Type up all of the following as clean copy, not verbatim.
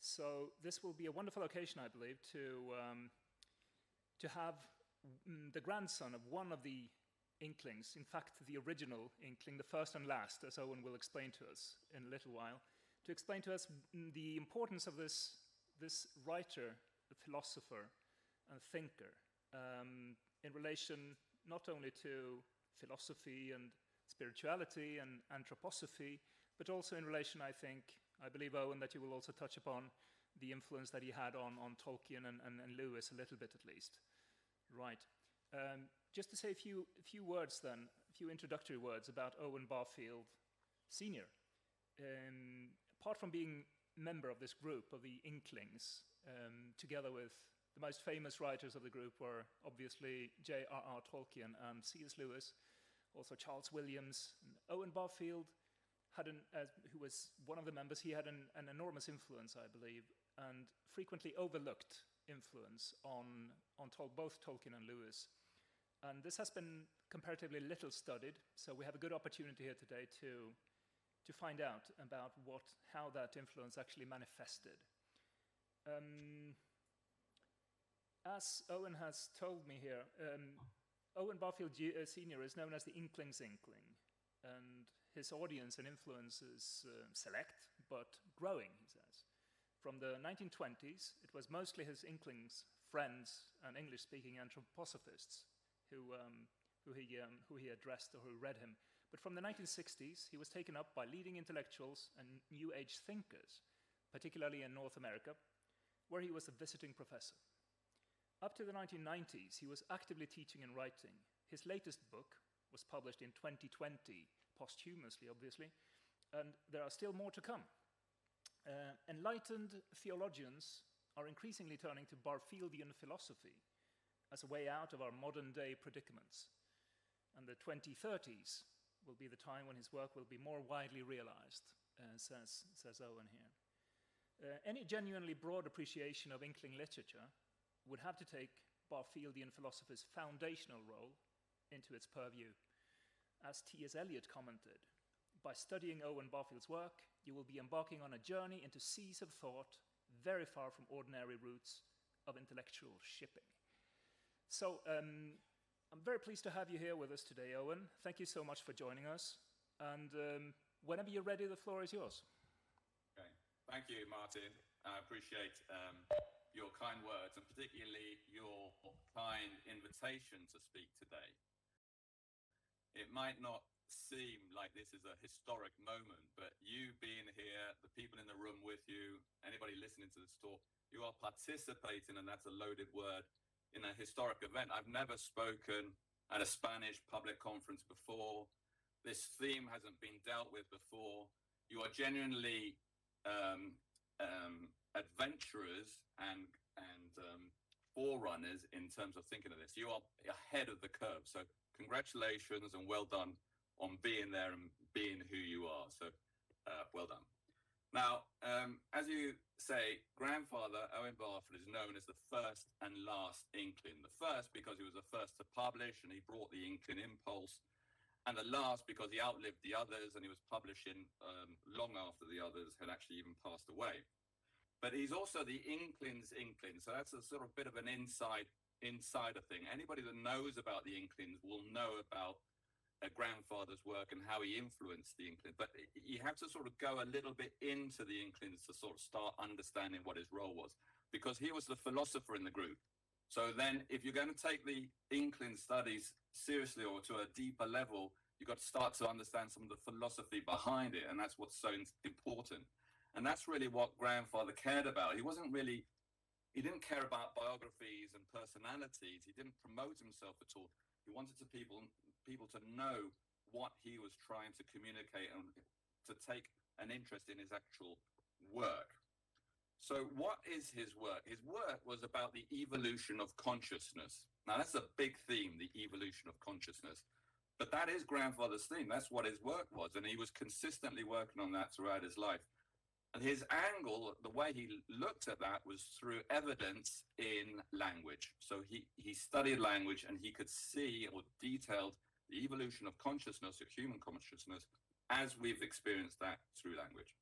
So this will be a wonderful occasion, I believe, to have the grandson of one of the Inklings, in fact, the original Inkling, the first and last, as Owen will explain to us in a little while, to explain to us the importance of this writer, a philosopher, and thinker, in relation not only to philosophy and spirituality and anthroposophy, but also in relation, I believe, Owen, that you will also touch upon the influence that he had on Tolkien and Lewis, a little bit at least. Right. Just to say a few words then, a few introductory words about Owen Barfield Sr. Apart from being member of this group of the Inklings, together with the most famous writers of the group were obviously J.R.R. Tolkien and C.S. Lewis, also Charles Williams. And Owen Barfield, who was one of the members, he had an enormous influence, I believe, and frequently overlooked influence on both Tolkien and Lewis. And this has been comparatively little studied, so we have a good opportunity here today to find out about how that influence actually manifested. As Owen has told me here, Owen Barfield Sr. is known as the Inklings Inkling, and his audience and influence is select, but growing, he says. From the 1920s, it was mostly his Inklings friends and English-speaking anthroposophists who he addressed or who read him. But from the 1960s, he was taken up by leading intellectuals and New Age thinkers, particularly in North America, where he was a visiting professor. Up to the 1990s, he was actively teaching and writing. His latest book was published in 2020, posthumously, obviously, and there are still more to come. Enlightened theologians are increasingly turning to Barfieldian philosophy as a way out of our modern-day predicaments. And the 2030s will be the time when his work will be more widely realized, says Owen here. Any genuinely broad appreciation of Inkling literature would have to take Barfieldian philosophy's foundational role into its purview. As T.S. Eliot commented, by studying Owen Barfield's work, you will be embarking on a journey into seas of thought very far from ordinary routes of intellectual shipping. So I'm very pleased to have you here with us today, Owen. Thank you so much for joining us. And whenever you're ready, the floor is yours. Okay. Thank you, Martin. I appreciate your kind words, and particularly your kind invitation to speak today. It might not seem like this is a historic moment, but you being here, the people in the room with you, anybody listening to this talk, you are participating, and that's a loaded word, in a historic event. I've never spoken at a Spanish public conference before. This theme hasn't been dealt with before. You are genuinely adventurers and forerunners in terms of thinking of this. You are ahead of the curve. So congratulations and well done on being there and being who you are. So well done. Now, as you say, grandfather Owen Barfield is known as the first and last Inkling. The first because he was the first to publish and he brought the Inkling impulse, and the last because he outlived the others and he was publishing long after the others had actually even passed away. But he's also the Inklings Inkling, so that's a sort of bit of an insider thing. Anybody that knows about the Inklings will know about a grandfather's work and how he influenced the Inklings. But you have to sort of go a little bit into the Inklings to sort of start understanding what his role was, because he was the philosopher in the group. So then if you're going to take the Inkling studies seriously or to a deeper level, you've got to start to understand some of the philosophy behind it. And that's what's so important. And that's really what grandfather cared about. He didn't care about biographies and personalities. He didn't promote himself at all. He wanted people to know what he was trying to communicate and to take an interest in his actual work. So what is his work? His work was about the evolution of consciousness. Now, that's a big theme, the evolution of consciousness. But that is grandfather's theme. That's what his work was. And he was consistently working on that throughout his life. And his angle, the way he looked at that, was through evidence in language. So he studied language and he could see or detailed the evolution of consciousness, of human consciousness, as we've experienced that through language.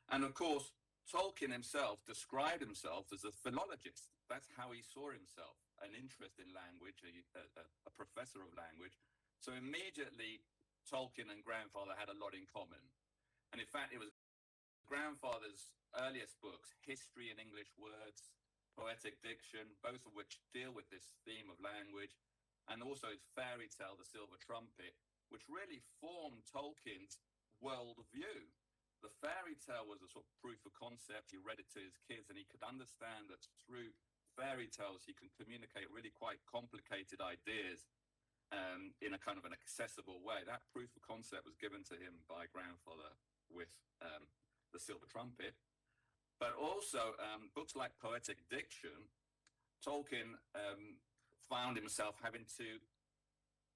And of course, Tolkien himself described himself as a philologist. That's how he saw himself, an interest in language, a professor of language. So immediately, Tolkien and grandfather had a lot in common. And in fact, it was grandfather's earliest books, History in English Words, Poetic Diction, both of which deal with this theme of language, and also his fairy tale, The Silver Trumpet, which really formed Tolkien's worldview. The fairy tale was a sort of proof of concept. He read it to his kids, and he could understand that through fairy tales, he can communicate really quite complicated ideas in a kind of an accessible way. That proof of concept was given to him by grandfather with The Silver Trumpet. But also books like Poetic Diction, Tolkien found himself having to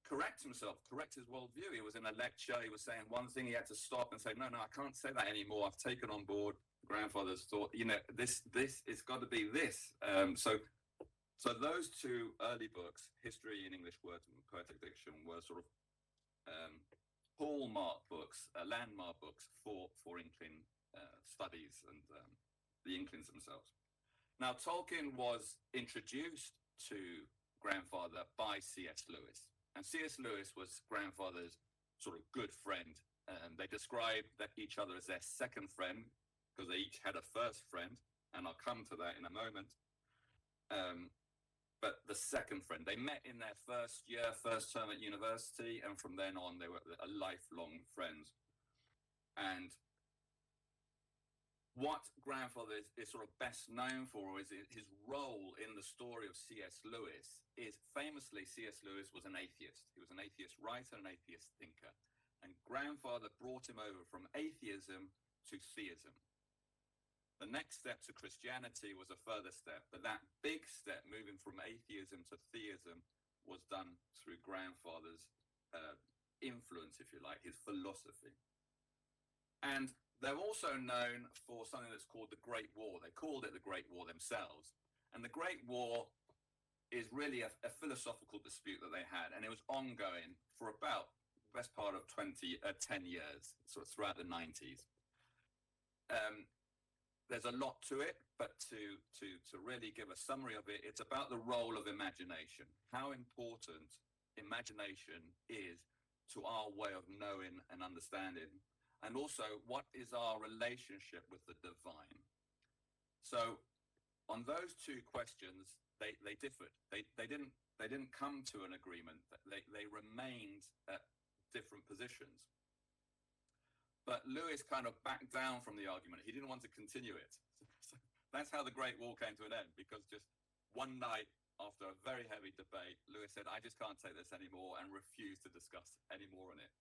correct his worldview. He was in a lecture, he was saying one thing, he had to stop and say, no, I can't say that anymore. I've taken on board grandfather's thought, this it's got to be this. So those two early books, History in English Words and Poetic Diction, were sort of hallmark books, landmark books for Inkling studies and the Inklings themselves. Now, Tolkien was introduced to grandfather by C.S. Lewis. And C.S. Lewis was grandfather's sort of good friend. They described each other as their second friend because they each had a first friend, and I'll come to that in a moment. But the second friend, they met in their first term at university, and from then on, they were a lifelong friends. And what grandfather is sort of best known for is his role in the story of C.S. Lewis. Is famously, C.S. Lewis was an atheist. He was an atheist writer, an atheist thinker. And grandfather brought him over from atheism to theism. The next step to Christianity was a further step, but that big step, moving from atheism to theism, was done through grandfather's influence, if you like, his philosophy. And they're also known for something that's called the Great War. They called it the Great War themselves. And the Great War is really a philosophical dispute that they had, and it was ongoing for about the best part of 10 years, sort of throughout the 90s. There's a lot to it, but to really give a summary of it, it's about the role of imagination, how important imagination is to our way of knowing and understanding. And also, what is our relationship with the divine? So, on those two questions, they differed. They didn't come to an agreement. They remained at different positions. But Lewis kind of backed down from the argument. He didn't want to continue it. So that's how the Great War came to an end. Because just one night, after a very heavy debate, Lewis said, "I just can't take this anymore," and refused to discuss any more on it.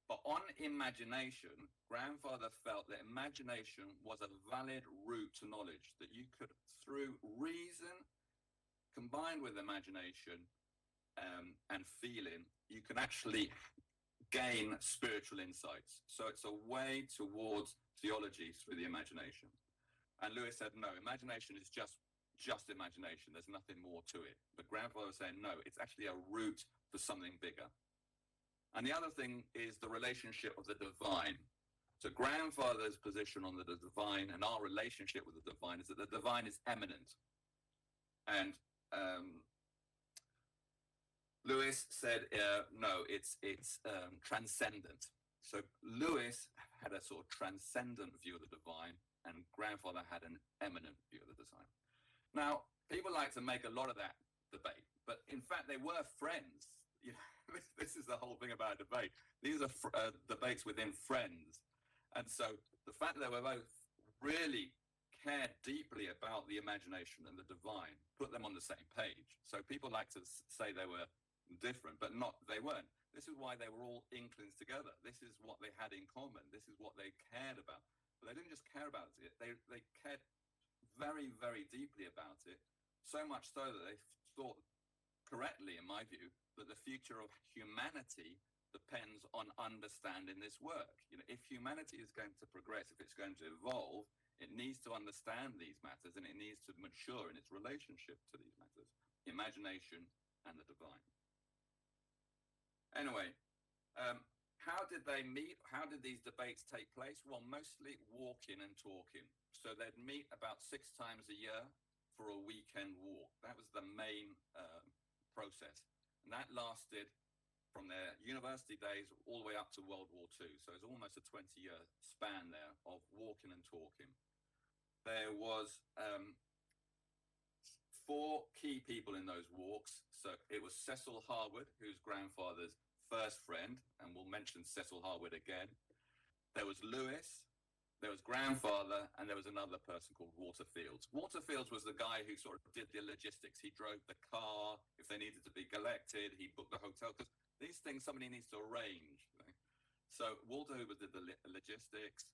But on imagination, grandfather felt that imagination was a valid route to knowledge, that you could, through reason, combined with imagination and feeling, you can actually gain spiritual insights. So it's a way towards theology through the imagination. And Lewis said, no, imagination is just imagination. There's nothing more to it. But grandfather was saying, no, it's actually a route for something bigger. And the other thing is the relationship of the divine. So grandfather's position on the divine and our relationship with the divine is that the divine is eminent. And Lewis said, no, it's transcendent. So Lewis had a sort of transcendent view of the divine, and grandfather had an eminent view of the divine. Now, people like to make a lot of that debate, but in fact, they were friends. You know, this is the whole thing about a debate. These are debates within friends. And so the fact that they were both really cared deeply about the imagination and the divine put them on the same page. So people like to say they were different, but they weren't. This is why they were all Inklings together. This is what they had in common. This is what they cared about. But they didn't just care about it. They cared very, very deeply about it, so much so that they thought correctly, in my view, that the future of humanity depends on understanding this work. You know, if humanity is going to progress, if it's going to evolve, it needs to understand these matters, and it needs to mature in its relationship to these matters, imagination and the divine. Anyway, how did they meet? How did these debates take place? Well, mostly walking and talking. So they'd meet about 6 times a year for a weekend walk. That was the main process. And that lasted from their university days all the way up to World War II. So it's almost a 20-year span there of walking and talking. There was 4 key people in those walks. So it was Cecil Harwood, who's grandfather's first friend, and we'll mention Cecil Harwood again. There was Lewis, there was grandfather, and there was another person called Walter Fields. Walter Fields was the guy who sort of did the logistics. He drove the car. If they needed to be collected, he booked the hotel, because these things somebody needs to arrange. Right? So Walter Hoover did the logistics.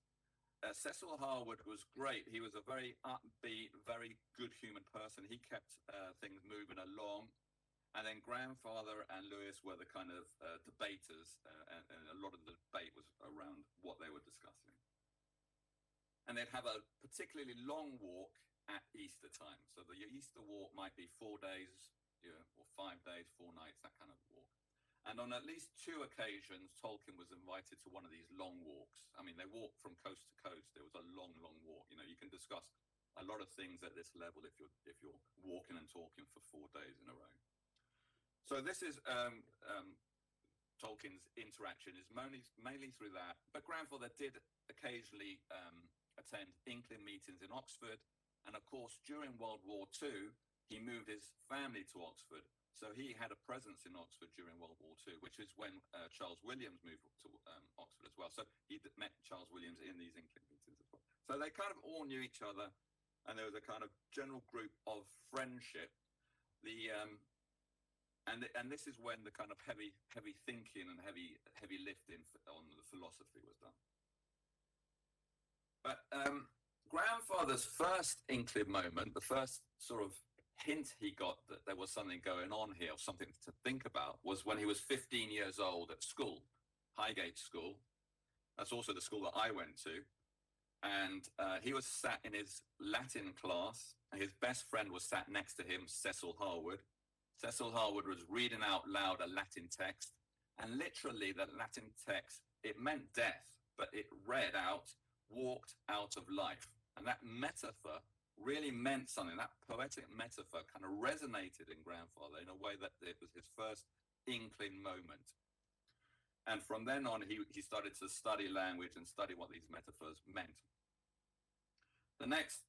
Cecil Harwood was great. He was a very upbeat, very good human person. He kept things moving along. And then grandfather and Lewis were the kind of debaters, and a lot of the debate was around what they were discussing. And they'd have a particularly long walk at Easter time. So the Easter walk might be 4 days, or 5 days, 4 nights, that kind of walk. And on at least 2 occasions, Tolkien was invited to one of these long walks. I mean, they walked from coast to coast. It was a long, long walk. You know, you can discuss a lot of things at this level if you're walking and talking for 4 days in a row. So this is Tolkien's interaction is mainly through that. But grandfather did occasionally attend Inkling meetings in Oxford. And of course, during World War II, he moved his family to Oxford. So he had a presence in Oxford during World War II, which is when Charles Williams moved to Oxford as well. So he met Charles Williams in these Inkling meetings as well. So they kind of all knew each other, and there was a kind of general group of friendship. And this is when the kind of heavy thinking and heavy lifting on the philosophy was done. But grandfather's first Inkling moment, the first sort of hint he got that there was something going on here, or something to think about, was when he was 15 years old at school, Highgate School. That's also the school that I went to. And he was sat in his Latin class, and his best friend was sat next to him, Cecil Harwood. Cecil Harwood was reading out loud a Latin text, and literally the Latin text, it meant death, but it read out, walked out of life. And that metaphor really meant something. That poetic metaphor kind of resonated in grandfather in a way that it was his first Inkling moment. And from then on, he started to study language and study what these metaphors meant. The next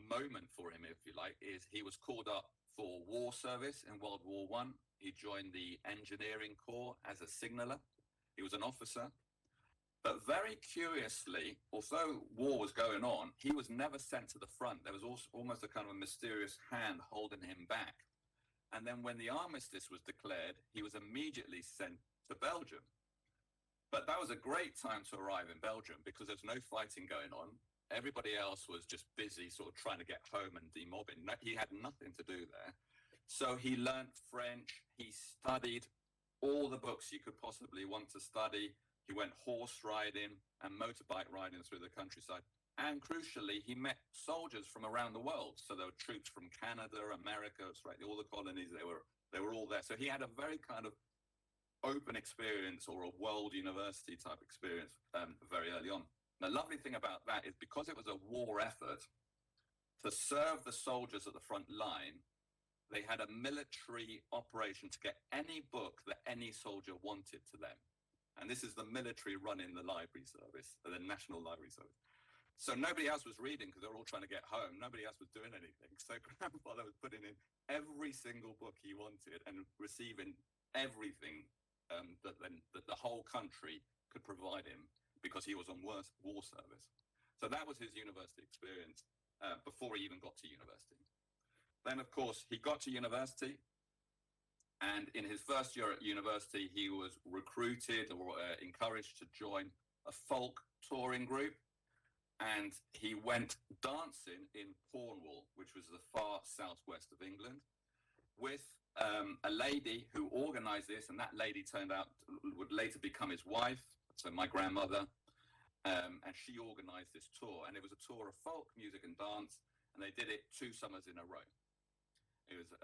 moment for him, if you like, is he was called up for war service in World War I. He joined the engineering corps as a signaller. He was an officer. But very curiously, although war was going on, he was never sent to the front. There was also almost a kind of a mysterious hand holding him back. And then when the armistice was declared, he was immediately sent to Belgium. But that was a great time to arrive in Belgium because there's no fighting going on. Everybody else was just busy sort of trying to get home and demobbing. He had nothing to do there. So he learned French. He studied all the books you could possibly want to study. He went horse riding and motorbike riding through the countryside. And crucially, he met soldiers from around the world. So there were troops from Canada, America, all the colonies, they were all there. So he had a very kind of open experience, or a world university type experience very early on. The lovely thing about that is because it was a war effort, to serve the soldiers at the front line, they had a military operation to get any book that any soldier wanted to them. And this is the military running the library service, the National Library Service. So nobody else was reading because they were all trying to get home. Nobody else was doing anything. So grandfather was putting in every single book he wanted and receiving everything that the whole country could provide him because he was on war service. So that was his university experience before he even got to university. Then, of course, he got to university. And in his first year at university, he was recruited or encouraged to join a folk touring group. And he went dancing in Cornwall, which was the far southwest of England, with a lady who organized this. And that lady turned out would later become his wife, so my grandmother. And she organized this tour. And it was a tour of folk music and dance. And they did it 2 summers in a row. It was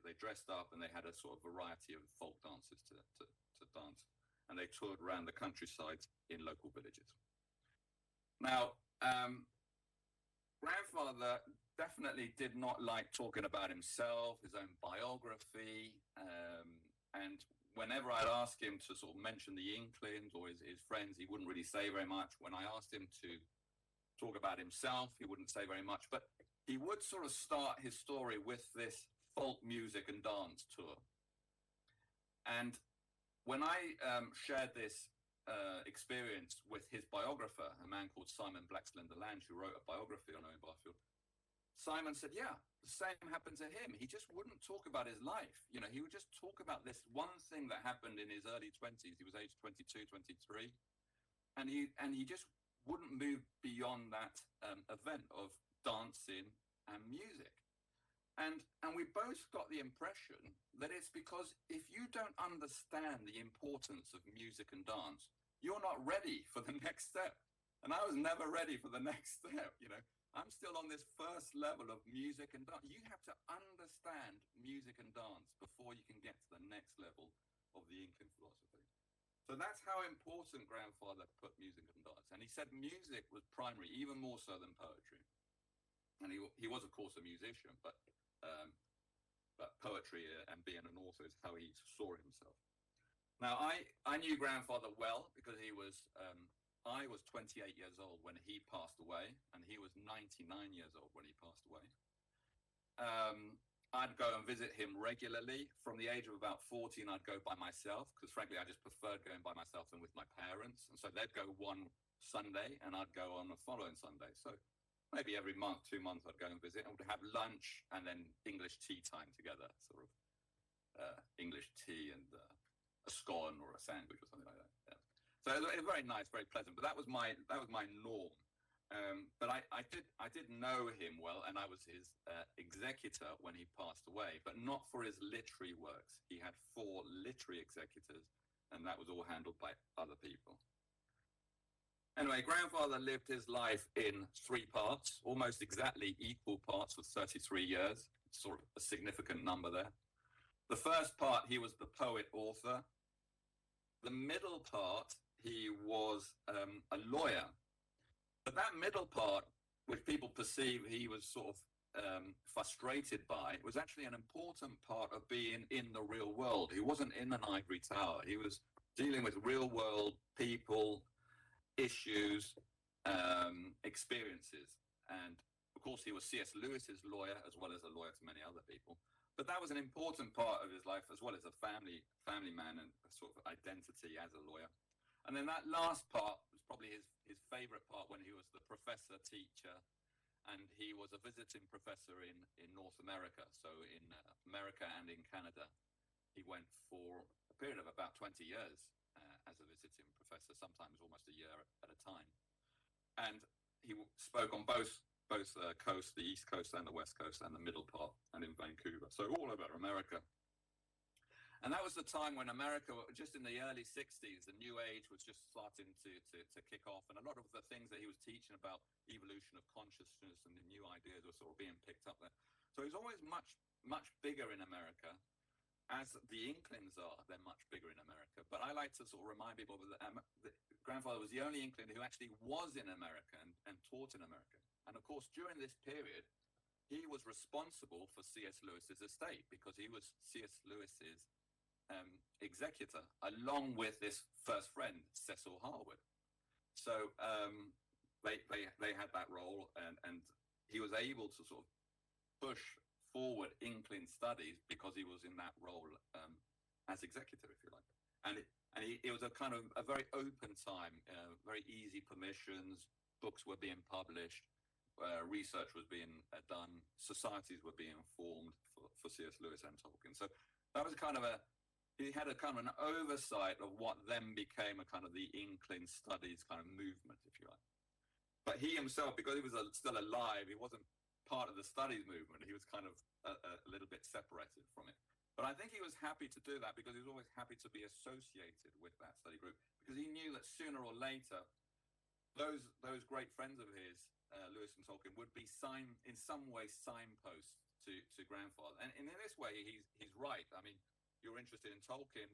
they dressed up and they had a sort of variety of folk dances to dance, and they toured around the countryside in local villages. Now, Grandfather definitely did not like talking about himself, his own biography, and whenever I'd ask him to sort of mention the Inklings or his friends, he wouldn't really say very much. When I asked him to talk about himself, he wouldn't say very much, but he would sort of start his story with this folk music and dance tour. And when I shared this experience with his biographer, a man called Simon Blackslender-Lange, who wrote a biography on Owen Barfield, Simon said, yeah, the same happened to him. He just wouldn't talk about his life. You know, he would just talk about this one thing that happened in his early 20s. He was age 22, 23. And he just wouldn't move beyond that event of dancing and music. And we both got the impression that it's because if you don't understand the importance of music and dance, you're not ready for the next step. And I was never ready for the next step, you know. I'm still on this first level of music and dance. You have to understand music and dance before you can get to the next level of the Inkling philosophy. So that's how important Grandfather put music and dance. And he said music was primary, even more so than poetry. And he was, of course, a musician, but poetry and being an author is how he saw himself. Now, I knew Grandfather well because I was 28 years old when he passed away, and he was 99 years old when he passed away. I'd go and visit him regularly. From the age of about 14, I'd go by myself, because frankly, I just preferred going by myself than with my parents. And so they'd go one Sunday, and I'd go on the following Sunday. So maybe every month, 2 months, I'd go and visit, and we'd have lunch and then English tea time together, sort of English tea and a scone or a sandwich or something like that. Yeah. So it was very nice, very pleasant. But that was my norm. But I did know him well, and I was his executor when he passed away, but not for his literary works. He had 4 literary executors, and that was all handled by other people. Anyway, Grandfather lived his life in 3 parts, almost exactly equal parts of 33 years, sort of a significant number there. The first part, he was the poet-author. The middle part, he was a lawyer. But that middle part, which people perceive he was sort of frustrated by, was actually an important part of being in the real world. He wasn't in an ivory tower. He was dealing with real-world people, issues, experiences. And of course, he was C.S. Lewis's lawyer, as well as a lawyer to many other people. But that was an important part of his life, as well as a family man and a sort of identity as a lawyer. And then that last part was probably his favorite part, when he was the professor teacher, and he was a visiting professor in North America. So in America and in Canada, he went for a period of about 20 years as a visiting professor, sometimes almost a year at a time. And he spoke on both coasts, the East Coast and the West Coast, and the middle part, and in Vancouver. So all over America. And that was the time when America, just in the early 60s, the New Age was just starting to kick off. And a lot of the things that he was teaching about evolution of consciousness and the new ideas were sort of being picked up there. So he's always much bigger in America. As the Inklings are, they're much bigger in America. But I like to sort of remind people that Grandfather was the only Inkling who actually was in America and taught in America. And of course, during this period, he was responsible for C.S. Lewis's estate, because he was C.S. Lewis's executor, along with his first friend, Cecil Harwood. So they had that role, and he was able to sort of push forward Inkling studies because he was in that role as executor, if you like. And it was a kind of a very open time, very easy permissions, books were being published, research was being done, societies were being formed for C.S. Lewis and Tolkien. So that was kind of he had a kind of an oversight of what then became a kind of the Inkling studies kind of movement, if you like. But he himself, because he was still alive, he wasn't part of the studies movement. He was kind of a little bit separated from it. But I think he was happy to do that, because he was always happy to be associated with that study group, because he knew that sooner or later, those great friends of his, Lewis and Tolkien, would be in some way signposts to Grandfather. And in this way, he's right. I mean, you're interested in Tolkien,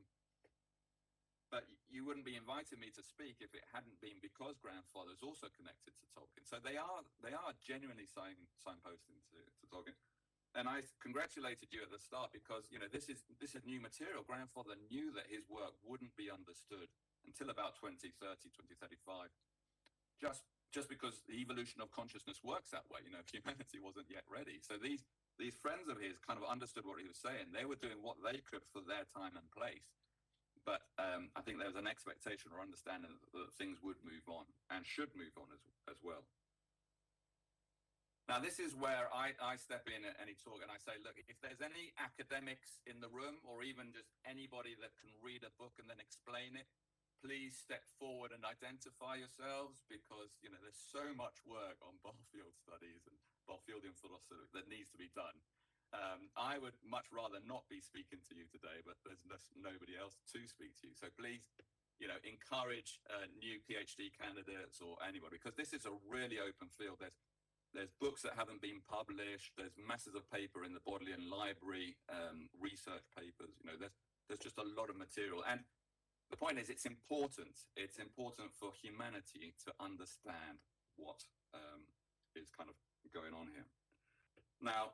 but you wouldn't be inviting me to speak if it hadn't been because grandfather is also connected to Tolkien. So they are genuinely signposting to Tolkien. And I congratulated you at the start because, you know, this is new material. Grandfather knew that his work wouldn't be understood until about 2030, 2035, just because the evolution of consciousness works that way. You know, humanity wasn't yet ready. So these friends of his kind of understood what he was saying. They were doing what they could for their time and place. But I think there was an expectation or understanding that things would move on and should move on as well. Now, this is where I step in at any talk and I say, look, if there's any academics in the room or even just anybody that can read a book and then explain it, please step forward and identify yourselves, because, you know, there's so much work on Barfield studies and Barfieldian philosophy that needs to be done. I would much rather not be speaking to you today, but there's nobody else to speak to you. So please, you know, encourage new PhD candidates or anybody, because this is a really open field. There's books that haven't been published. There's masses of paper in the Bodleian Library, research papers. You know, there's just a lot of material. And the point is, it's important. It's important for humanity to understand what is kind of going on here. Now,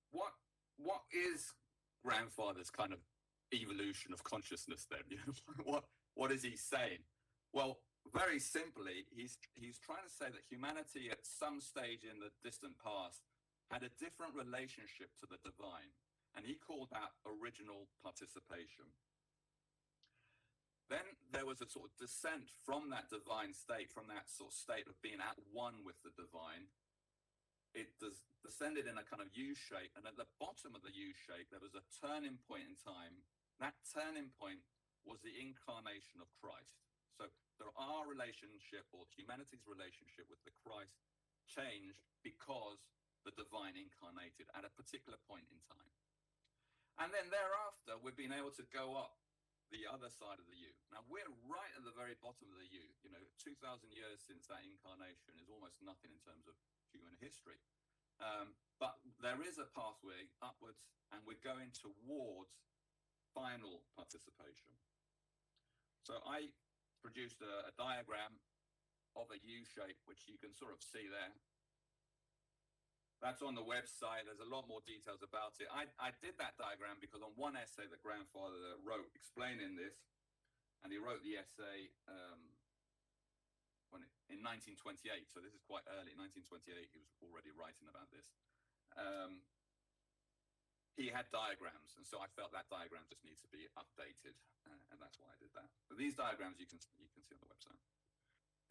what is grandfather's kind of evolution of consciousness then? You know, what is he saying? Well, very simply, he's trying to say that humanity at some stage in the distant past had a different relationship to the divine, and he called that original participation. Then there was a sort of descent from that divine state, from that sort of state of being at one with the divine. It descended in a kind of U shape, and at the bottom of the U shape, there was a turning point in time. That turning point was the incarnation of Christ. So our relationship, or humanity's relationship with the Christ, changed because the divine incarnated at a particular point in time. And then thereafter, we've been able to go up the other side of the U. Now, we're right at the very bottom of the U. You know, 2,000 years since that incarnation is almost nothing in terms of human history. But there is a pathway upwards, and we're going towards final participation. So I produced a diagram of a U shape, which you can sort of see there. That's on the website. There's a lot more details about it. I did that diagram because on one essay that grandfather wrote explaining this, and he wrote the essay in 1928. So this is quite early. 1928, he was already writing about this. He had diagrams, and so I felt that diagram just needs to be updated, and that's why I did that. But these diagrams you can see on the website.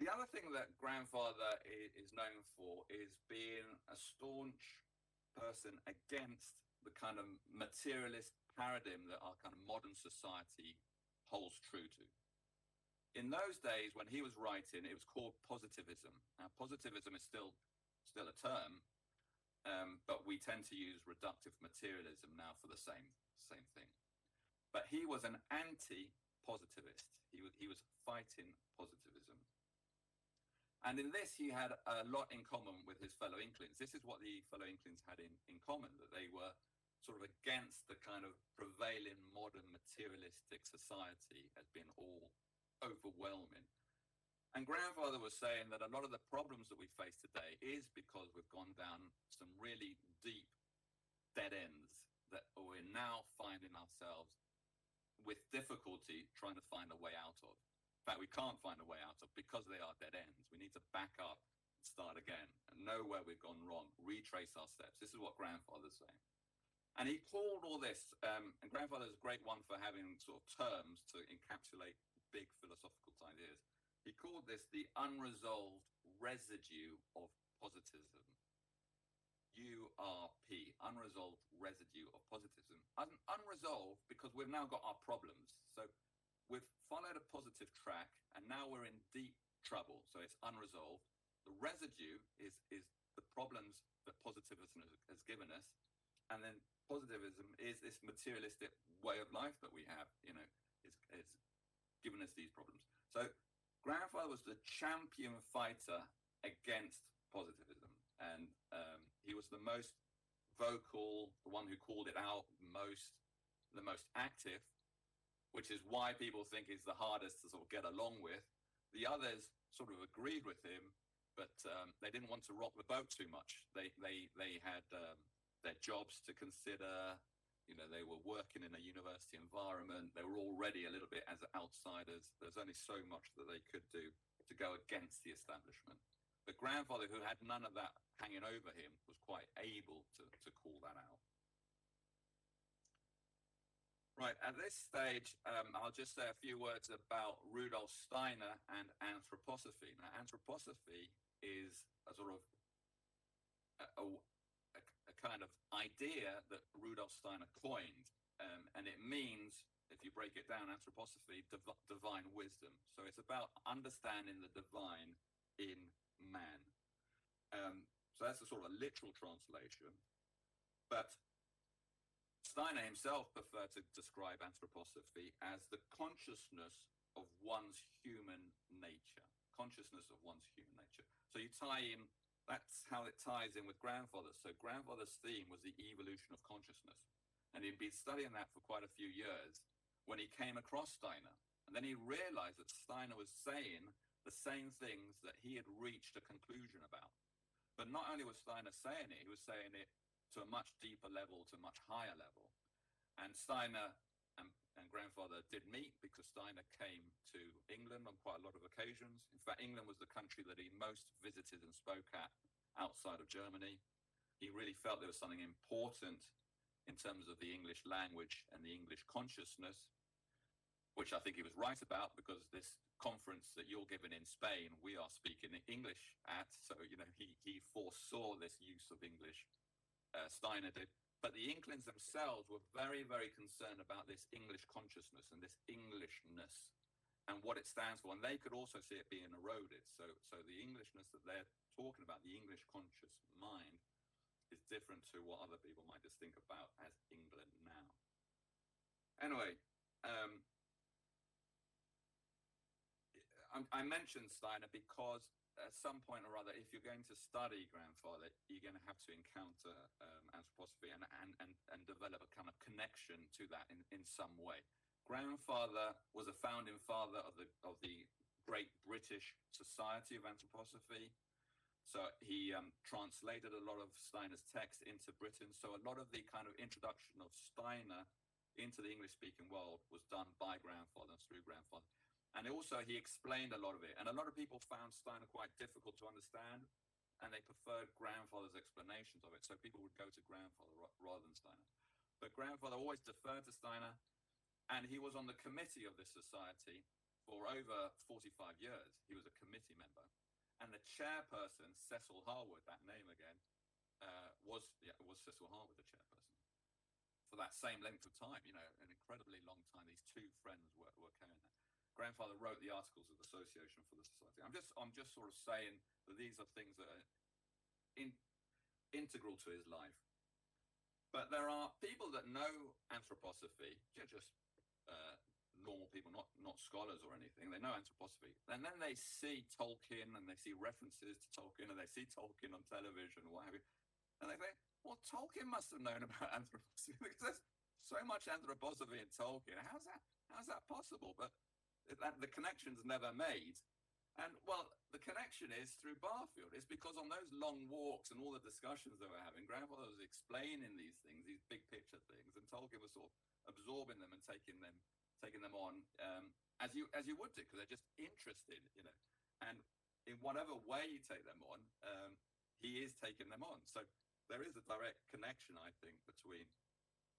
The other thing that grandfather is known for is being a staunch person against the kind of materialist paradigm that our kind of modern society holds true to. In those days, when he was writing, it was called positivism. Now, positivism is still a term, but we tend to use reductive materialism now for the same thing. But he was an anti-positivist. He was fighting positivism. And in this, he had a lot in common with his fellow Inklings. This is what the fellow Inklings had in common, that they were sort of against the kind of prevailing modern materialistic society as being all overwhelming. And grandfather was saying that a lot of the problems that we face today is because we've gone down some really deep dead ends that we're now finding ourselves with difficulty trying to find a way out of. In fact, we can't find a way out of because they are dead ends. We need to back up and start again and know where we've gone wrong, retrace our steps. This is what grandfather's saying. And he called all this, and grandfather's a great one for having sort of terms to encapsulate big philosophical ideas. He called this the unresolved residue of positivism. URP, unresolved residue of positivism. Unresolved because we've now got our problems. So we've followed a positive track, and now we're in deep trouble. So it's unresolved. The residue is the problems that positivism has given us, and then positivism is this materialistic way of life that we have. You know, it's given us these problems. So grandfather was the champion fighter against positivism, and he was the most vocal, the one who called it out the most active. which is why people think he's the hardest to sort of get along with. The others sort of agreed with him, but they didn't want to rock the boat too much. They had their jobs to consider. You know, they were working in a university environment. They were already a little bit as outsiders. There's only so much that they could do to go against the establishment. But grandfather, who had none of that hanging over him, was quite able to call that out. Right, at this stage, I'll just say a few words about Rudolph Steiner and Anthroposophy. Now, Anthroposophy is a sort of a kind of idea that Rudolph Steiner coined, and it means, if you break it down, Anthroposophy, divine wisdom. So it's about understanding the divine in man. So that's a sort of a literal translation. But Steiner himself preferred to describe Anthroposophy as the consciousness of one's human nature. Consciousness of one's human nature. So you tie in, that's how it ties in with grandfather. So grandfather's theme was the evolution of consciousness. And he'd been studying that for quite a few years when he came across Steiner. And then he realized that Steiner was saying the same things that he had reached a conclusion about. But not only was Steiner saying it, he was saying it to a much deeper level, to a much higher level. And Steiner and grandfather did meet because Steiner came to England on quite a lot of occasions. In fact, England was the country that he most visited and spoke at outside of Germany. He really felt there was something important in terms of the English language and the English consciousness, which I think he was right about, because this conference that you're giving in Spain, we are speaking English at. So, you know, he foresaw this use of English. Steiner did. But the Inklings themselves were very, very concerned about this English consciousness and this Englishness and what it stands for. And they could also see it being eroded. So the Englishness that they're talking about, the English conscious mind, is different to what other people might just think about as England now. Anyway, I mentioned Steiner because at some point or other, if you're going to study grandfather, you're going to have to encounter anthroposophy and develop a kind of connection to that in some way. Grandfather was a founding father of the Great British Society of Anthroposophy. So he translated a lot of Steiner's text into Britain. So a lot of the kind of introduction of Steiner into the English-speaking world was done by grandfather and through grandfather. And also he explained a lot of it. And a lot of people found Steiner quite difficult to understand, and they preferred grandfather's explanations of it. So people would go to grandfather rather than Steiner. But grandfather always deferred to Steiner, and he was on the committee of this society for over 45 years. He was a committee member. And the chairperson, Cecil Harwood, that name again, was Cecil Harwood the chairperson for that same length of time, you know, an incredibly long time. These two friends were carrying that. Grandfather wrote the articles of the Association for the Society. I'm just sort of saying that these are things that are integral to his life. But there are people that know anthroposophy, just normal people, not scholars or anything. They know anthroposophy, and then they see Tolkien and they see references to Tolkien, and they see Tolkien on television or what have you, and they think, well, Tolkien must have known about anthroposophy because there's so much anthroposophy in Tolkien. How's that possible? But the connection's never made. And well, the connection is through Barfield. It's because on those long walks and all the discussions that we're having, grandfather was explaining these things, these big picture things, and Tolkien was sort of absorbing them and taking them on as you would do, because they're just interested, you know. And in whatever way you take them on, he is taking them on. So there is a direct connection, I think, between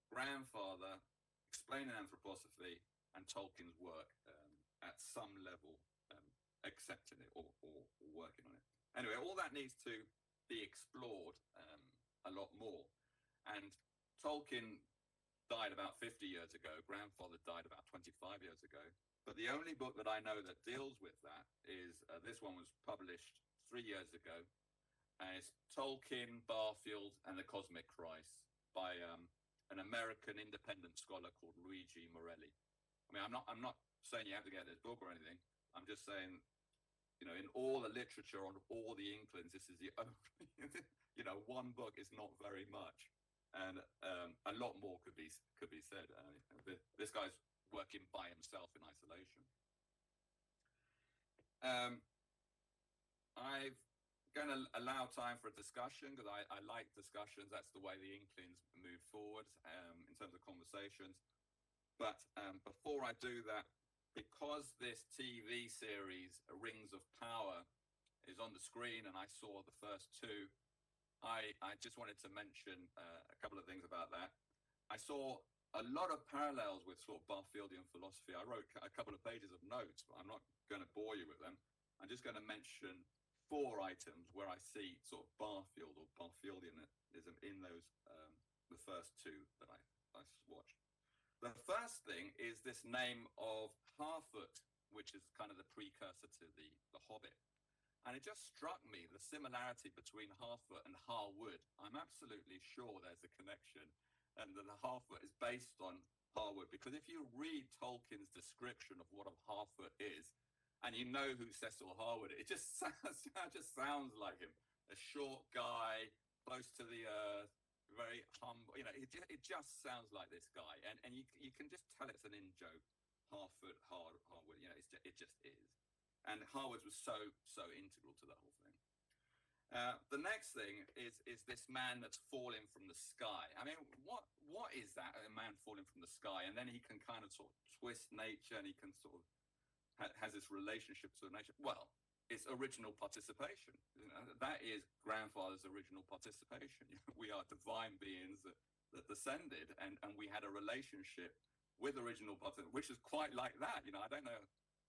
grandfather explaining anthroposophy and Tolkien's work at some level, accepting it or working on it. Anyway, all that needs to be explored a lot more. And Tolkien died about 50 years ago. Grandfather died about 25 years ago. But the only book that I know that deals with that is this one was published 3 years ago. And it's Tolkien, Barfield, and the Cosmic Christ by an American independent scholar called Luigi Morelli. I mean, I'm not saying you have to get this book or anything. I'm just saying, you know, in all the literature on all the Inklings, this is the only, you know, one book is not very much, and a lot more could be said. This guy's work working by himself in isolation. I'm going to allow time for a discussion because I like discussions. That's the way the Inklings move forward in terms of conversations. But before I do that, because this TV series, Rings of Power, is on the screen and I saw the first two, I just wanted to mention a couple of things about that. I saw a lot of parallels with sort of Barfieldian philosophy. I wrote a couple of pages of notes, but I'm not going to bore you with them. I'm just going to mention 4 items where I see sort of Barfield or Barfieldianism in those, the first 2 that I watched. The first thing is this name of Harfoot, which is kind of the precursor to the Hobbit. And it just struck me, the similarity between Harfoot and Harwood. I'm absolutely sure there's a connection, and that the Harfoot is based on Harwood, because if you read Tolkien's description of what a Harfoot is, and you know who Cecil Harwood is, it just sounds like him. A short guy, close to the earth, very humble. You know, it just sounds like this guy, and you can just tell it's an in-joke. Harwood, you know, it just is. And Harwood was so integral to the whole thing. The next thing is this man that's falling from the sky. I mean, what is that? A man falling from the sky, and then he can kind of sort of twist nature, and he can sort of has this relationship to nature. Well, it's original participation. You know, that is grandfather's original participation. We are divine beings that descended, and we had a relationship with original participation, which is quite like that. You know, I don't know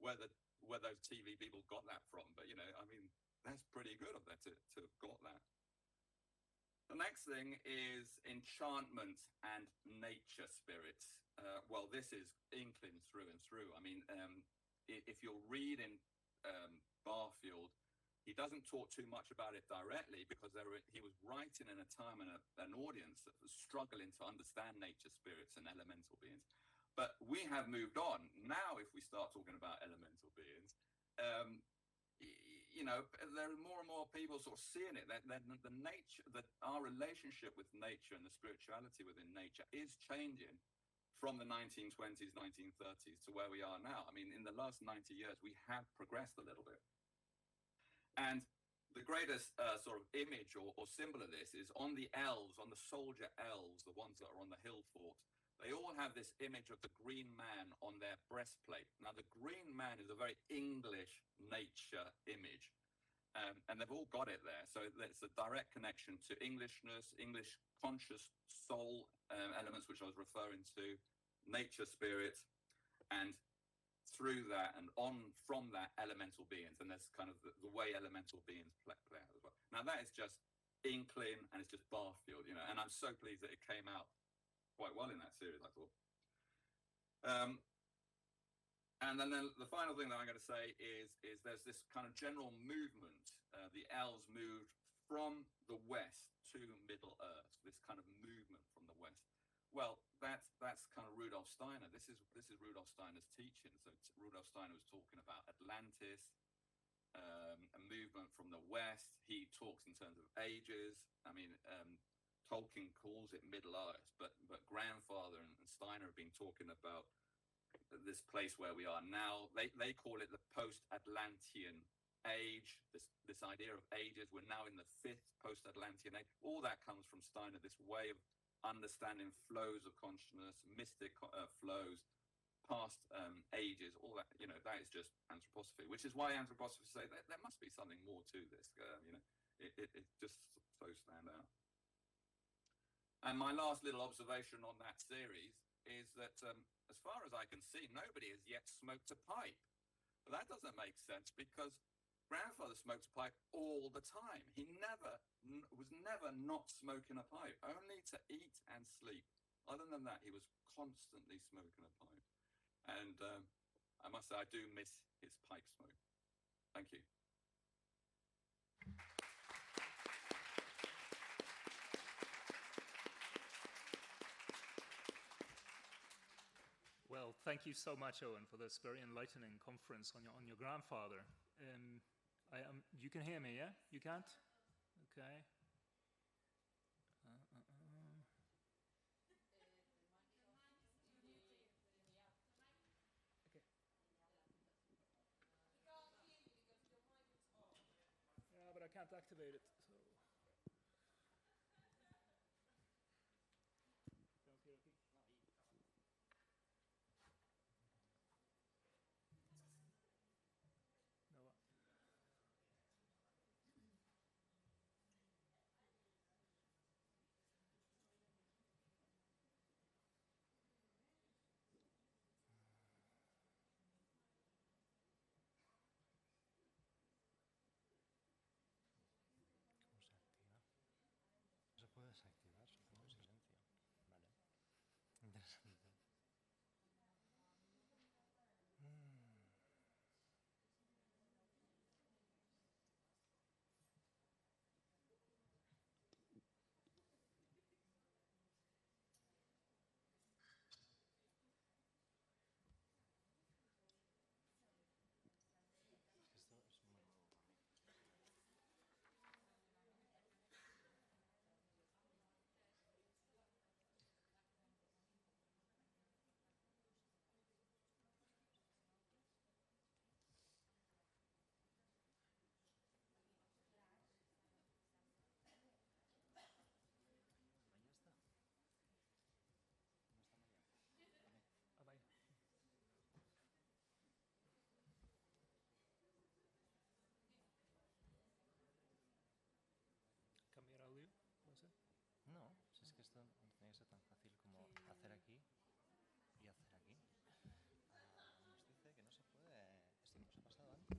where those TV people got that from, but you know, I mean, that's pretty good of them to have got that. The next thing is enchantment and nature spirits. Well, this is Inkling through and through. I mean, if you're reading Barfield, he doesn't talk too much about it directly because he was writing in a time and an audience that was struggling to understand nature spirits and elemental beings. But we have moved on. Now, if we start talking about elemental beings, you know, there are more and more people sort of seeing it. That the nature, that our relationship with nature and the spirituality within nature is changing from the 1920s, 1930s to where we are now. I mean, in the last 90 years, we have progressed a little bit. And the greatest sort of image or symbol of this is on the elves, on the soldier elves, the ones that are on the hill fort. They all have this image of the green man on their breastplate. Now, the green man is a very English nature image, and they've all got it there. So it's a direct connection to Englishness, English conscious soul elements, which I was referring to, nature spirit, and through that and on from that, elemental beings. And that's kind of the way elemental beings play out as well. Now, that is just Inkling, and it's just Barfield, you know, and I'm so pleased that it came out quite well in that series, I thought. And then the final thing that I'm going to say is there's this kind of general movement. The elves moved from the west to Middle Earth, this kind of movement from the west. Well, that's kind of Rudolph Steiner. This is Rudolph Steiner's teaching. So Rudolph Steiner was talking about Atlantis, a movement from the west. He talks in terms of ages. I mean, Tolkien calls it Middle Earth, but Grandfather and Steiner have been talking about this place where we are now. They call it the post-Atlantean age, this idea of ages. We're now in the 5th post-Atlantean age. All that comes from Steiner, this way of understanding flows of consciousness, mystic flows, past ages, all that, you know, that is just anthroposophy, which is why anthroposophy say that there must be something more to this, you know, it just so stand out. And my last little observation on that series is that, as far as I can see, nobody has yet smoked a pipe. But that doesn't make sense because Grandfather smoked a pipe all the time. He was never not smoking a pipe, only to eat and sleep. Other than that, he was constantly smoking a pipe. And I must say, I do miss his pipe smoke. Thank you. Well, thank you so much, Owen, for this very enlightening conference on your grandfather. You can hear me, yeah? You can't? Okay. activated. So. Okay. No. ¿Cómo se activa? No se puede desactivar, supongo, el silencio. Vale. Interesante. Esto es muy nuevo para mí. Ahí está. ¿Dónde está María? Ah, vaya. Cambiar audio, no sé. No, si es que esto no tiene que ser tan fácil como hacer aquí y hacer aquí. Nos dice que no se puede. Esto nos ha pasado antes.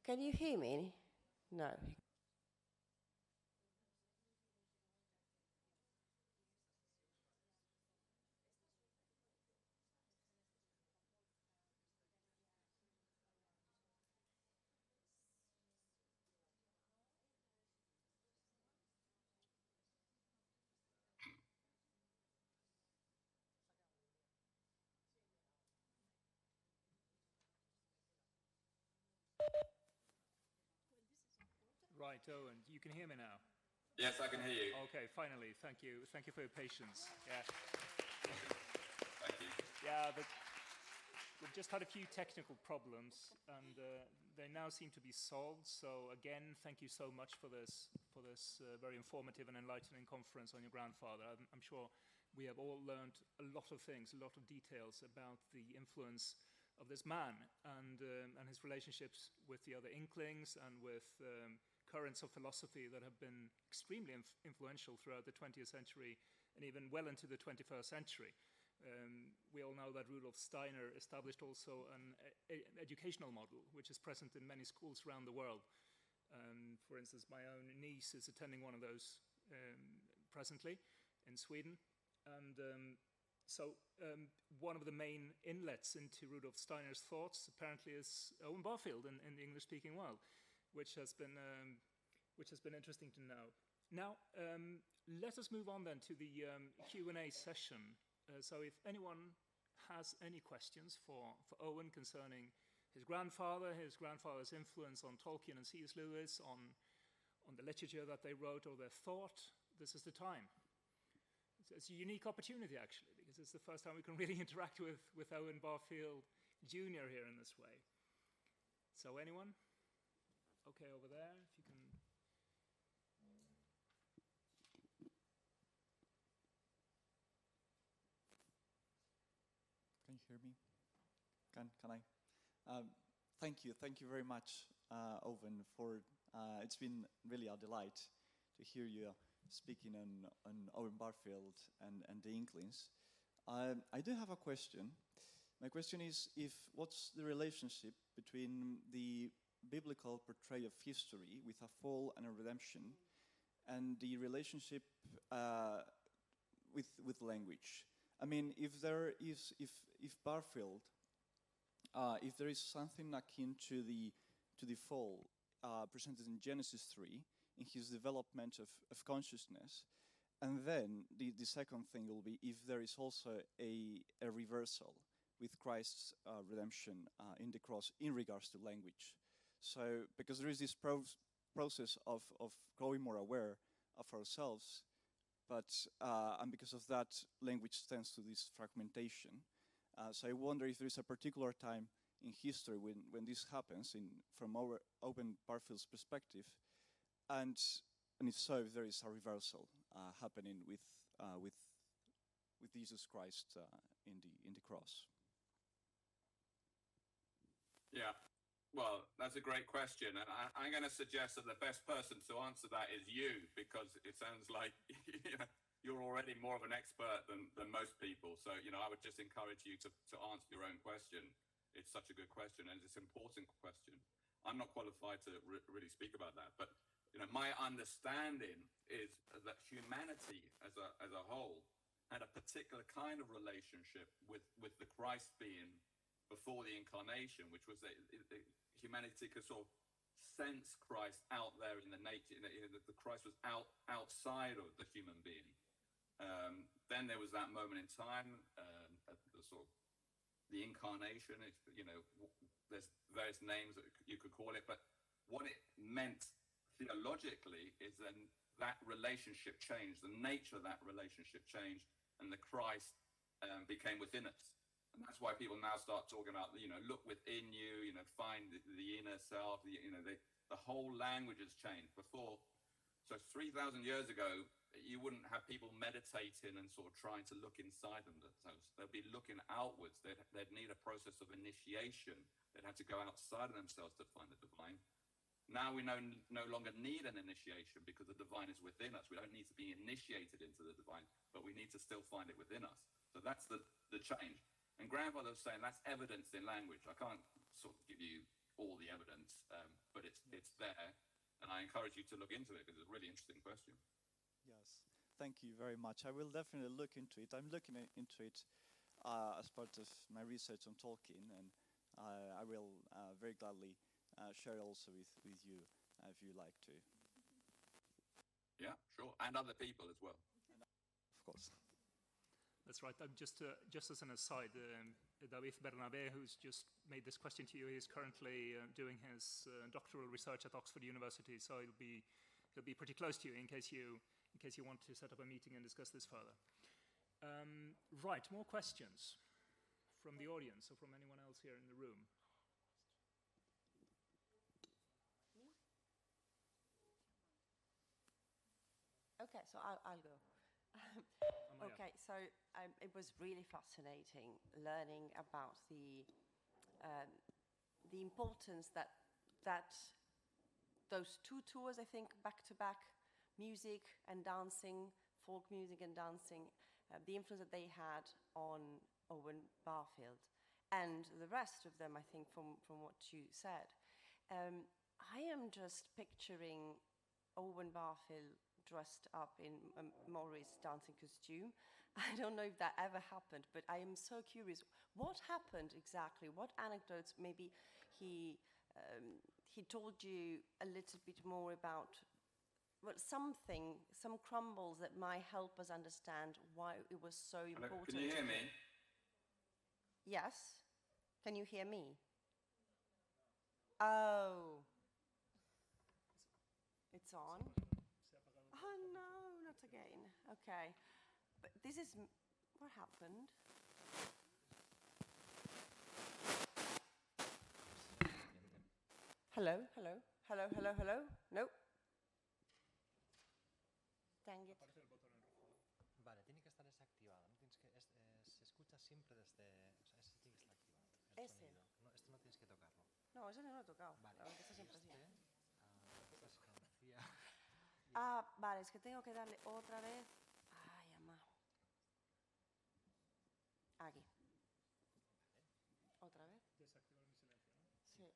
Can you hear me? No. Right, Owen, you can hear me now. Yes, I can hear you. Okay, finally. Thank you for your patience. Yeah. Thank you. Yeah, we've just had a few technical problems, and they now seem to be solved. So again, thank you so much for this very informative and enlightening conference on your grandfather. I'm sure we have all learned a lot of things, a lot of details about the influence of this man and his relationships with the other Inklings and with currents of philosophy that have been extremely influential throughout the 20th century and even well into the 21st century. We all know that Rudolph Steiner established also an educational model, which is present in many schools around the world. For instance, my own niece is attending one of those presently in Sweden. And one of the main inlets into Rudolf Steiner's thoughts apparently is Owen Barfield in the English-speaking world, which has been interesting to know. Now, let us move on then to the Q&A session. So if anyone has any questions for Owen concerning his grandfather's influence on Tolkien and C.S. Lewis, on the literature that they wrote or their thought, this is the time. It's a unique opportunity, actually, because it's the first time we can really interact with Owen Barfield Jr. here in this way. So anyone? Okay, over there, if you can. Can you hear me? Can I? Thank you very much, Owen. It's been really a delight to hear you speaking on Owen Barfield and the Inklings. I do have a question. My question is, what's the relationship between the biblical portrayal of history with a fall and a redemption, and the relationship with language? I mean, if Barfield, if there is something akin to the fall presented in Genesis 3 in his development of consciousness, and then the second thing will be if there is also a reversal with Christ's redemption in the cross in regards to language. So, because there is this process of growing more aware of ourselves but and because of that, language tends to this fragmentation. So I wonder if there is a particular time in history when this happens, from our Owen Barfield's perspective, and if so, if there is a reversal happening with Jesus Christ in the cross. Yeah, well, that's a great question, and I'm going to suggest that the best person to answer that is you, because it sounds like you're already more of an expert than most people. So, I would just encourage you to answer your own question. It's such a good question, and it's an important question. I'm not qualified to really speak about that, but my understanding is that humanity as a whole had a particular kind of relationship with the Christ being before the incarnation, which was that humanity could sort of sense Christ out there in the nature. The Christ was outside of the human being. Then there was that moment in time, the incarnation. There's various names that you could call it, but what it meant theologically is then that relationship changed. The nature of that relationship changed, and the Christ became within us. And that's why people now start talking about, look within you, find the inner self, the whole language has changed. Before, so 3,000 years ago, you wouldn't have people meditating and sort of trying to look inside themselves. They'd be looking outwards. They'd need a process of initiation. They'd have to go outside of themselves to find the divine. Now we no longer need an initiation because the divine is within us. We don't need to be initiated into the divine, but we need to still find it within us. So that's the change. And grandfather was saying that's evidenced in language. I can't sort of give you all the evidence, but it's there, and I encourage you to look into it because it's a really interesting question. Yes, thank you very much. I will definitely look into it. I'm looking into it as part of my research on Tolkien, and I will very gladly share also with you if you like to. Yeah, sure, and other people as well. Of course. That's right. Just as an aside, David Bernabé, who's just made this question to you, he's currently doing his doctoral research at Oxford University, so he'll be pretty close to you in case you want to set up a meeting and discuss this further. Right, more questions from the audience or from anyone else here in the room? Okay, so I'll go. Okay, so it was really fascinating learning about the importance that those two tours, I think, back to back, music and dancing, folk music and dancing, the influence that they had on Owen Barfield and the rest of them, I think, from what you said. I am just picturing Owen Barfield dressed up in Maurice's dancing costume. I don't know if that ever happened, but I am so curious. What happened exactly? What anecdotes? Maybe he told you a little bit more about some crumbles that might help us understand why it was so important. Can you hear me? Yes. Can you hear me? Oh. It's on. Oh no, not again. Okay. But this is what happened. Hello, hello, hello, hello, hello. Nope. Dang it. Vale, tiene que estar desactivado. No tienes que, se escucha siempre desde... O sea, ese tiene que estar activado. El Ese. sonido. No, esto no tienes que tocarlo. No, ese no lo he tocado. Vale. La verdad que está siempre así. Ah, Vale, es que tengo que darle otra vez. Ay, ama. Aquí. ¿Otra vez? Desactivar mi silencio, ¿no? Sí.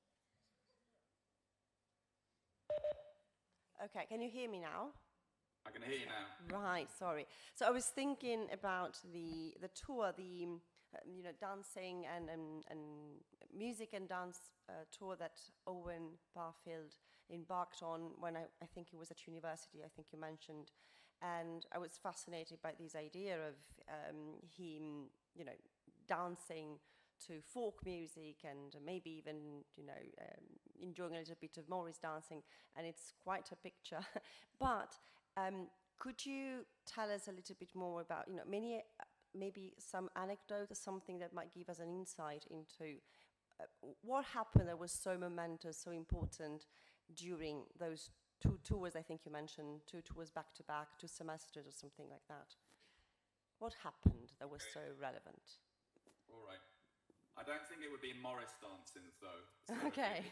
Okay, can you hear me now? I can hear you now. Right, sorry. So I was thinking about the tour, the dancing and music and dance tour that Owen Barfield embarked on when I think he was at university, I think you mentioned. And I was fascinated by this idea of him, dancing to folk music and maybe even, enjoying a little bit of Maurice dancing. And it's quite a picture. But Could you tell us a little bit more about, maybe some anecdote or something that might give us an insight into what happened that was so momentous, so important during those 2 tours? I think you mentioned 2 tours back to back, 2 semesters or something like that. What happened that was so relevant? All right. I don't think it would be Morris dancing, though. So Okay.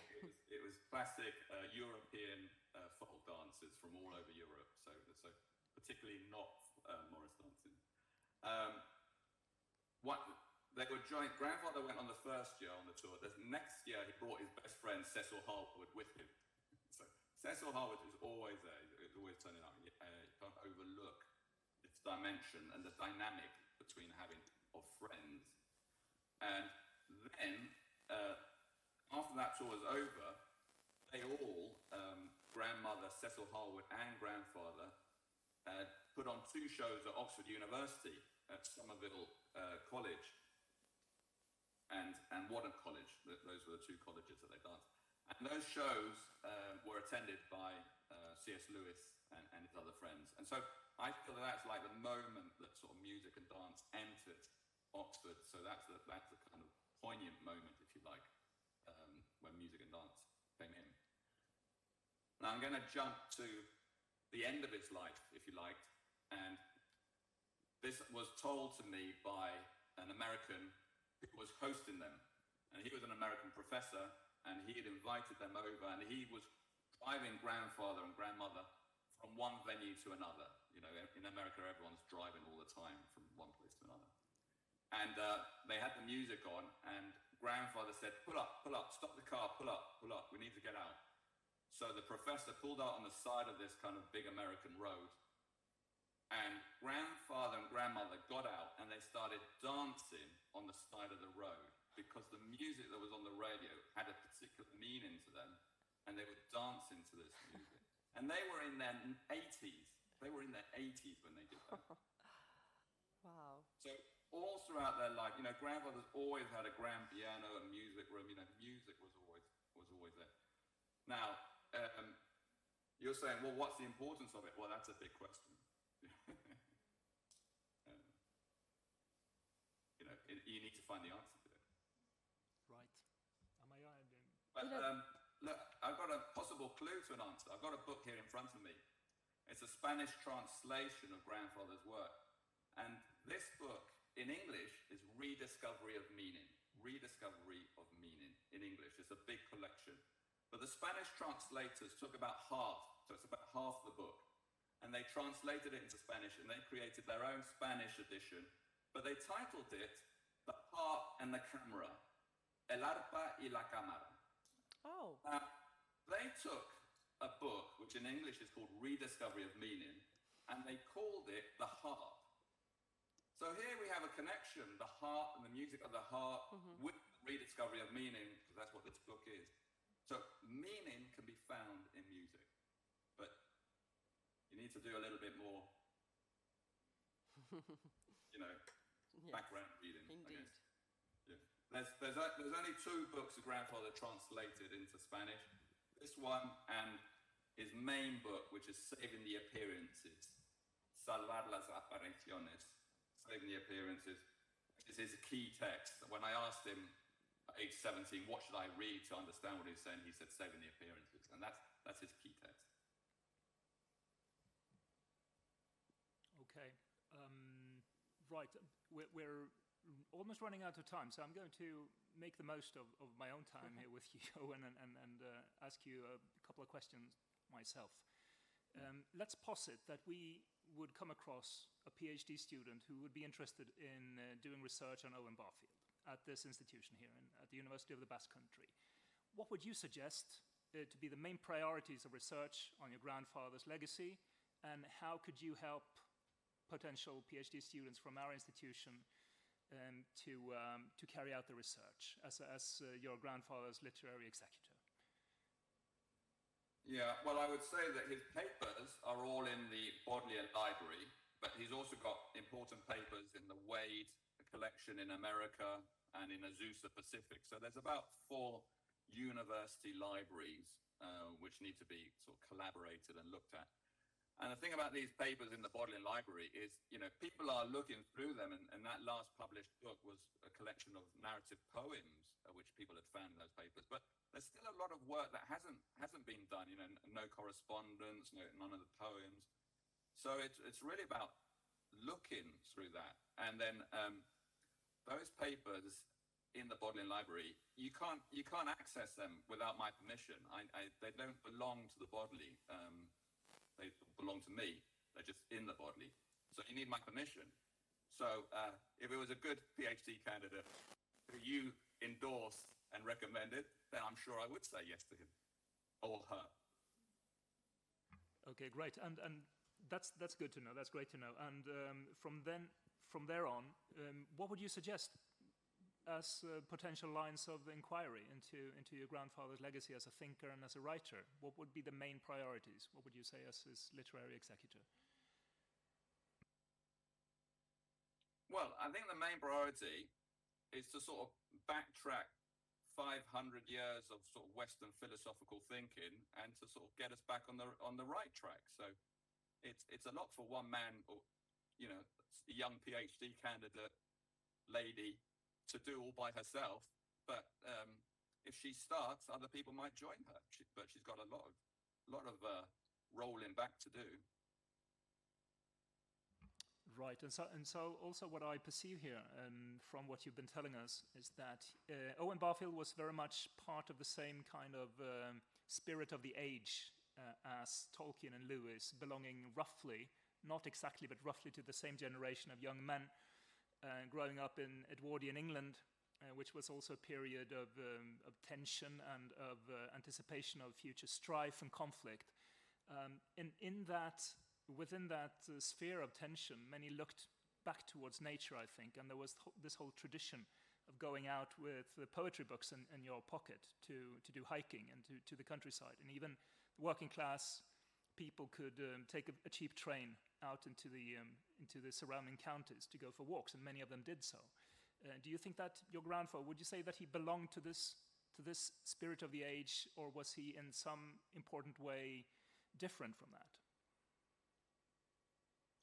It was classic European folk dances from all over Europe. So particularly not Morris dancing. They were joint. Grandfather went on the first year on the tour. The next year, he brought his best friend Cecil Harwood with him. So Cecil Harwood is always there. He's always turning up. You can't overlook its dimension and the dynamic between having of friends. And then, after that tour was over, they all, grandmother, Cecil Harwood, and grandfather, put on 2 shows at Oxford University, at Somerville College, and Wadham College. Those were the 2 colleges that they danced. And those shows were attended by C.S. Lewis and his other friends. And so I feel that's like the moment that sort of music and dance entered Oxford. So that's the kind of poignant moment, if you like, when music and dance came in. Now I'm going to jump to the end of his life, if you like, and this was told to me by an American who was hosting them. And he was an American professor, and he had invited them over, and he was driving grandfather and grandmother from one venue to another. You know, in America, everyone's driving all the time from one place to another. And they had the music on, and grandfather said, pull up, stop the car, pull up, we need to get out. So the professor pulled out on the side of this kind of big American road, and grandfather and grandmother got out and they started dancing on the side of the road because the music that was on the radio had a particular meaning to them, and they were dancing to this music. And they were in their 80s. They were in their 80s when they did that. Wow. So all throughout their life, grandfather's always had a grand piano and music room. Music was always there. Now, you're saying, well, what's the importance of it? Well, that's a big question. You need to find the answer to it. Right. Am I right? But look, I've got a possible clue to an answer. I've got a book here in front of me. It's a Spanish translation of grandfather's work. And this book in English is Rediscovery of Meaning. Rediscovery of Meaning in English. It's a big collection. But the Spanish translators took about half, so it's about half the book. And they translated it into Spanish, and they created their own Spanish edition. But they titled it The Harp and the Camera, El Arpa y la Cámara. Oh. Now, they took a book, which in English is called Rediscovery of Meaning, and they called it The Harp. So here we have a connection, the harp and the music of the harp with rediscovery of meaning, because that's what this book is. So meaning can be found in music, but you need to do a little bit more, background reading, Indeed. I guess. Yeah. There's only 2 books that grandfather translated into Spanish. This one and his main book, which is Saving the Appearances, Salvar las Apariciones, Saving the Appearances, is his key text. When I asked him at age 17, what should I read to understand what he's saying, he said Saving the Appearances, and that's his key text. Okay. Right. We're almost running out of time, so I'm going to make the most of my own time here with you, Owen, and ask you a couple of questions myself. Let's posit that we would come across a PhD student who would be interested in doing research on Owen Barfield at this institution here at the University of the Basque Country. What would you suggest to be the main priorities of research on your grandfather's legacy, and how could you help potential PhD students from our institution to carry out the research as your grandfather's literary executor? Yeah, well, I would say that his papers are all in the Bodleian Library, but he's also got important papers in the Wade collection in America and in Azusa Pacific. So there's about 4 university libraries which need to be sort of collaborated and looked at. And the thing about these papers in the Bodleian Library is, you know, people are looking through them, and that last published book was a collection of narrative poems, which people had found in those papers. But there's still a lot of work that hasn't been done. You know, no correspondence, none of the poems. So it's really about looking through that, and then those papers in the Bodleian Library, you can't access them without my permission. They don't belong to the Bodley. They belong to me. They're just in the Bodley. So you need my permission. So if it was a good PhD candidate who you endorsed and recommended, then I'm sure I would say yes to him or her. Okay, great. And that's good to know. That's great to know. And from there on, what would you suggest as potential lines of inquiry into your grandfather's legacy as a thinker and as a writer? What would be the main priorities? What would you say as his literary executor? Well, I think the main priority is to sort of backtrack 500 years of sort of Western philosophical thinking and to sort of get us back on the right track. So it's a lot for one man, or, you know, a young PhD candidate lady to do all by herself, but if she starts, other people might join her. But she's got a lot of rolling back to do. Right, and so also what I perceive here from what you've been telling us is that Owen Barfield was very much part of the same kind of spirit of the age as Tolkien and Lewis, belonging roughly, not exactly, but roughly to the same generation of young men growing up in Edwardian England, which was also a period of tension and of anticipation of future strife and conflict. Within that sphere of tension, many looked back towards nature, I think, and there was this whole tradition of going out with the poetry books in your pocket to do hiking and to the countryside. And even working class people could take a cheap train out into the surrounding counties to go for walks, and many of them did so. Do you think that your grandfather, would you say that he belonged to this spirit of the age, or was he in some important way different from that?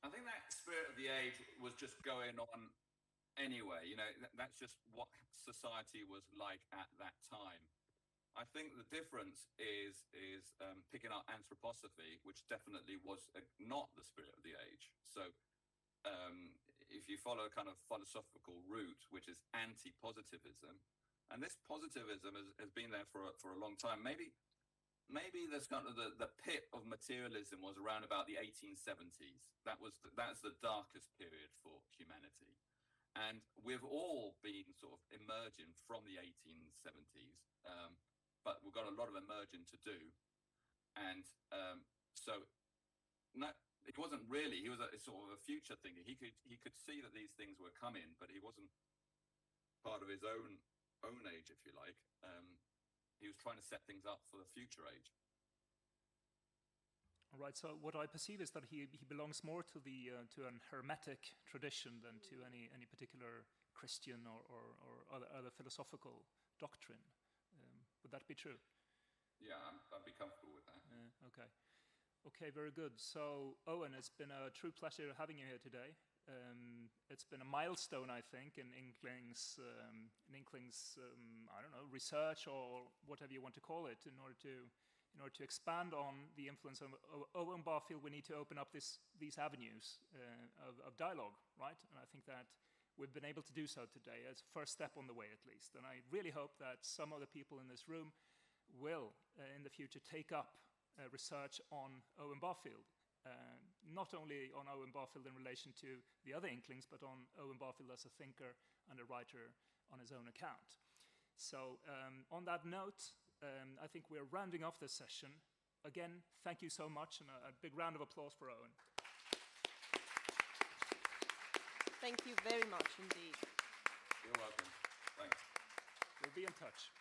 I think that spirit of the age was just going on anyway. You know, that's just what society was like at that time. I think the difference is picking up Anthroposophy, which definitely was not the spirit of the age. So if you follow a kind of philosophical route, which is anti-positivism, and this positivism has been there for a long time. Maybe there's kind of the pit of materialism was around about the 1870s. That's the darkest period for humanity. And we've all been sort of emerging from the 1870s, but we've got a lot of emerging to do. And so it wasn't really, he was a sort of a future thinker. He could see that these things were coming, but he wasn't part of his own age, if you like. He was trying to set things up for the future age. All right. So what I perceive is that he belongs more to an hermetic tradition than to any particular Christian or other philosophical doctrine. Would that be true? Yeah, I'd be comfortable with that. Okay. Okay, very good. So, Owen, it's been a true pleasure having you here today. It's been a milestone, I think, in Inklings, I don't know, research or whatever you want to call it. In order to expand on the influence of Owen Barfield, we need to open up these avenues of dialogue, right? And I think that we've been able to do so today as a first step on the way, at least. And I really hope that some of the people in this room will, in the future, take up research on Owen Barfield. Not only on Owen Barfield in relation to the other Inklings, but on Owen Barfield as a thinker and a writer on his own account. So on that note, I think we're rounding off this session. Again, thank you so much, and a big round of applause for Owen. Thank you very much indeed. You're welcome. Thanks. We'll be in touch.